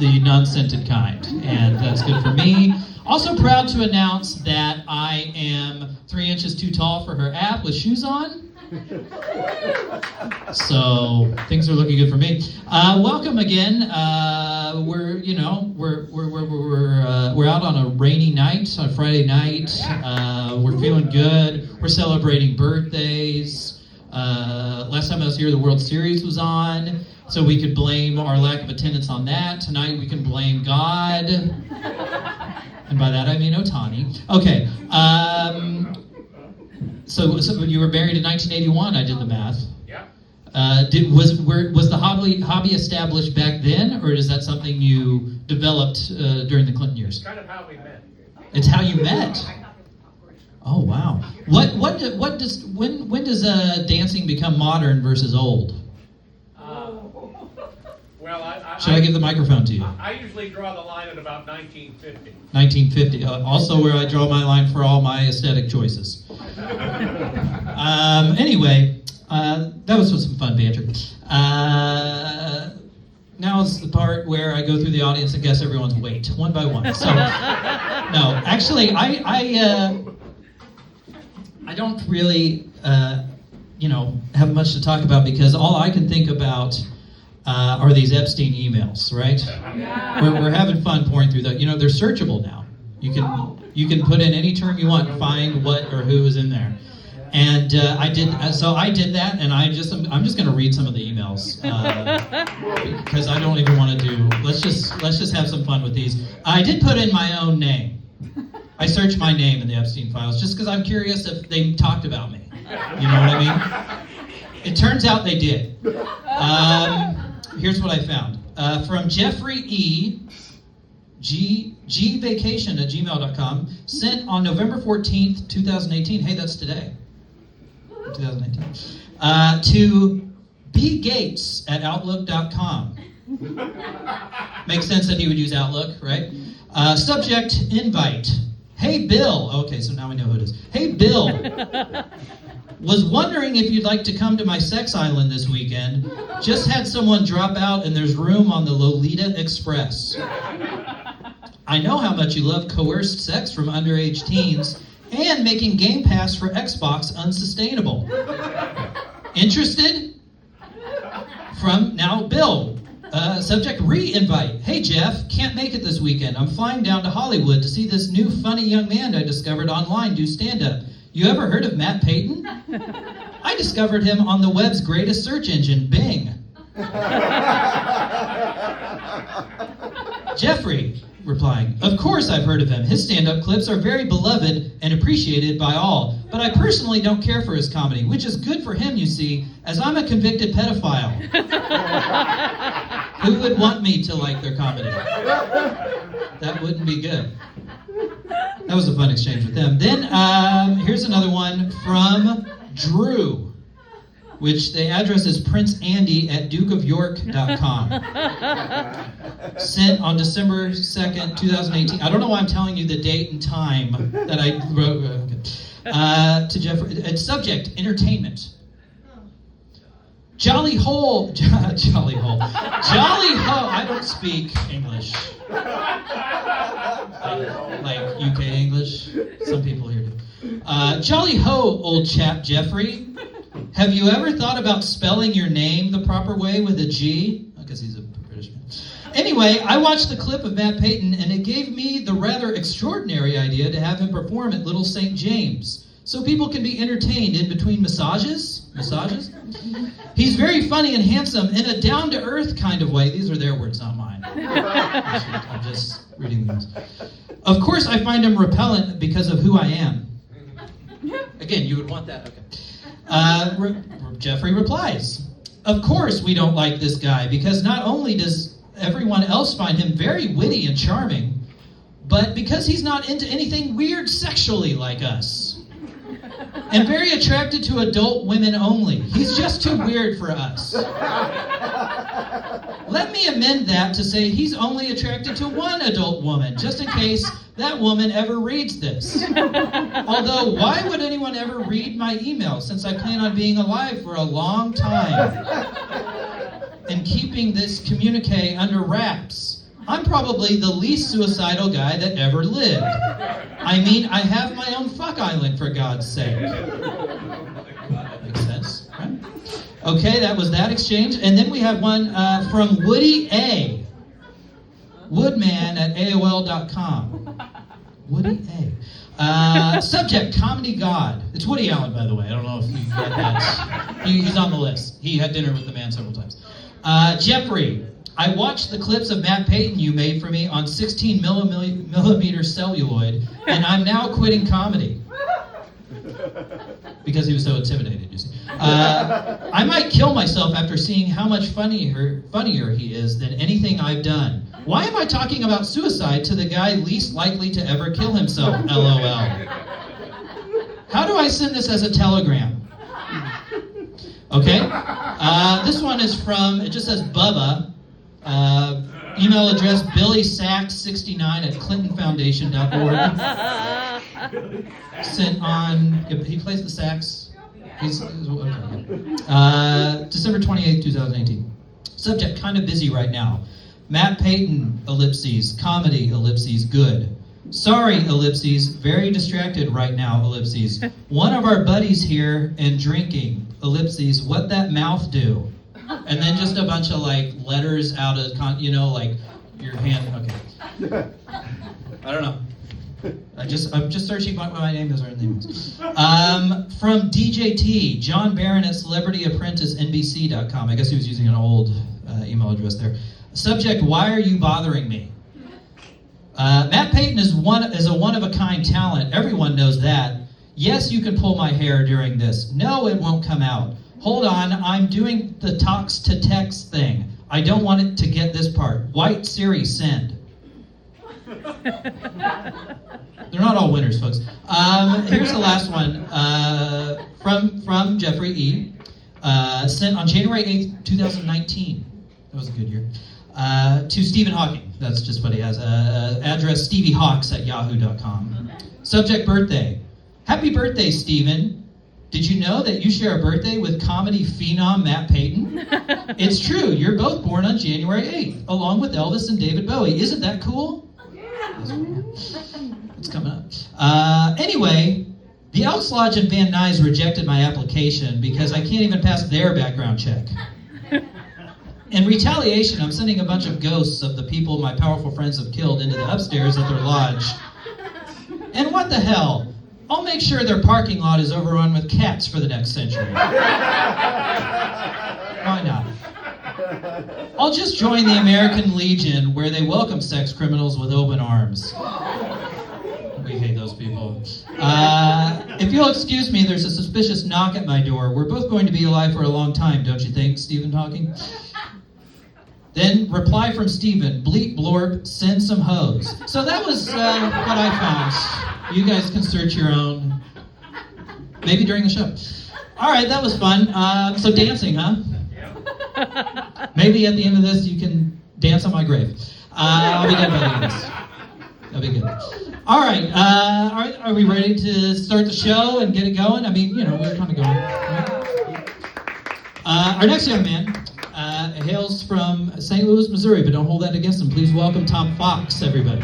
the non-scented kind, and that's good for me. Also proud to announce that I am 3 inches too tall for her app with shoes on. So things are looking good for me. Welcome again. We're out on a rainy night, on a Friday night. We're feeling good. We're celebrating birthdays. Last time I was here, the World Series was on, so we could blame our lack of attendance on that. Tonight we can blame God, and by that I mean Otani. Okay. So you were married in 1981. I did the math. Yeah. Was the hobby established back then, or is that something you developed during the Clinton years? It's kind of how we met. It's how you met. Oh wow. When does dancing become modern versus old? Should I give the microphone to you? I usually draw the line at about 1950. 1950. Also where I draw my line for all my aesthetic choices. Anyway, that was some fun banter. Now is the part where I go through the audience and guess everyone's weight, one by one. So, no, actually, I don't really, have much to talk about because all I can think about are these Epstein emails, right? Yeah. We're having fun pouring through that. They're searchable now. You can put in any term you want and find what or who is in there. And I did that, and I'm just going to read some of the emails because I don't even want to do. Let's just have some fun with these. I did put in my own name. I searched my name in the Epstein files just because I'm curious if they talked about me. You know what I mean? It turns out they did. Here's what I found. From Jeffrey E. gvacation@gmail.com, sent on November 14th, 2018. Hey, that's today. 2018. To bgates@outlook.com. Makes sense that he would use Outlook, right? Subject, invite. Hey, Bill. Okay, so now we know who it is. Hey, Bill. Was wondering if you'd like to come to my sex island this weekend. Just had someone drop out and there's room on the Lolita Express. I know how much you love coerced sex from underage teens and making Game Pass for Xbox unsustainable. Interested? From now, Bill. Subject, re-invite. Hey, Jeff, can't make it this weekend. I'm flying down to Hollywood to see this new funny young man I discovered online do stand-up. You ever heard of Matt Payton? I discovered him on the web's greatest search engine, Bing. Jeffrey, replying, of course I've heard of him. His stand-up clips are very beloved and appreciated by all, but I personally don't care for his comedy, which is good for him, you see, as I'm a convicted pedophile. Who would want me to like their comedy? That wouldn't be good. That was a fun exchange with them. Then here's another one from Drew, which the address is princeandy@dukeofyork.com. Sent on December 2nd, 2018. I don't know why I'm telling you the date and time that I wrote. To Jeffrey. It's subject, entertainment. Jolly hole. Jolly hole. Jolly ho. I don't speak English. Like UK English. Some people here do. Jolly ho, old chap Jeffrey. Have you ever thought about spelling your name the proper way with a G? I guess he's a British man. Anyway, I watched the clip of Matt Payton, and it gave me the rather extraordinary idea to have him perform at Little St. James, so people can be entertained in between massages. He's very funny and handsome in a down-to-earth kind of way. These are their words, not mine. I'm just reading these. Of course, I find him repellent because of who I am. Again, you would want that. Okay. Jeffrey replies, of course we don't like this guy because not only does everyone else find him very witty and charming, but because he's not into anything weird sexually like us. And very attracted to adult women only. He's just too weird for us. Let me amend that to say he's only attracted to one adult woman, just in case that woman ever reads this. Although, why would anyone ever read my email since I plan on being alive for a long time and keeping this communique under wraps? I'm probably the least suicidal guy that ever lived. I mean, I have my own fuck island, for God's sake. Makes sense, right? Okay, that was that exchange. And then we have one from Woody A. Woodman at AOL.com. Woody A. Subject, comedy god. It's Woody Allen, by the way. I don't know if you got that. He's on the list. He had dinner with the man several times. Jeffrey, I watched the clips of Matt Payton you made for me on 16 millimeter celluloid, and I'm now quitting comedy. Because he was so intimidated, you see. I might kill myself after seeing how much funnier he is than anything I've done. Why am I talking about suicide to the guy least likely to ever kill himself? LOL. How do I send this as a telegram? Okay. This one is from, it just says Bubba. Email address billysacks69@clintonfoundation.org. Sent on, he plays the sax. Okay. December 28th, 2018. Subject, kind of busy right now. Matt Payton, ellipses, comedy, ellipses, good. Sorry, ellipses, very distracted right now, ellipses. One of our buddies here and drinking, ellipses, what that mouth do? And then just a bunch of like letters out of, like your hand, okay. I don't know. I'm just searching what my name is or name is. From DJT, John Barron at CelebrityApprenticeNBC.com. I guess he was using an old email address there. Subject, why are you bothering me? Matt Payton is a one-of-a-kind talent. Everyone knows that. Yes, you can pull my hair during this. No, it won't come out. Hold on, I'm doing the talks to text thing. I don't want it to get this part. White Siri, send. They're not all winners, folks. Here's the last one from Jeffrey E. Sent on January 8th, 2019. That was a good year. To Stephen Hawking. That's just what he has. Address StevieHawks@yahoo.com. Subject, birthday. Happy birthday, Stephen. Did you know that you share a birthday with comedy phenom Matt Payton? It's true. You're both born on January 8th, along with Elvis and David Bowie. Isn't that cool? It's coming up. Anyway, the Elks Lodge and Van Nuys rejected my application because I can't even pass their background check. In retaliation, I'm sending a bunch of ghosts of the people my powerful friends have killed into the upstairs at their lodge. And what the hell? I'll make sure their parking lot is overrun with cats for the next century. Why not? I'll just join the American Legion where they welcome sex criminals with open arms. We hate those people. If you'll excuse me, there's a suspicious knock at my door. We're both going to be alive for a long time, don't you think, Stephen Hawking? Then reply from Stephen, bleep blorp, send some hoes. So that was what I found. You guys can search your own, maybe during the show. All right, that was fun. So dancing, huh? Maybe at the end of this you can dance on my grave. I'll be dead by the end of this. That'll be good. All right, are we ready to start the show and get it going? I mean, we're kind of going. Right? Our next young man hails from St. Louis, Missouri, but don't hold that against him. Please welcome Tom Fox, everybody.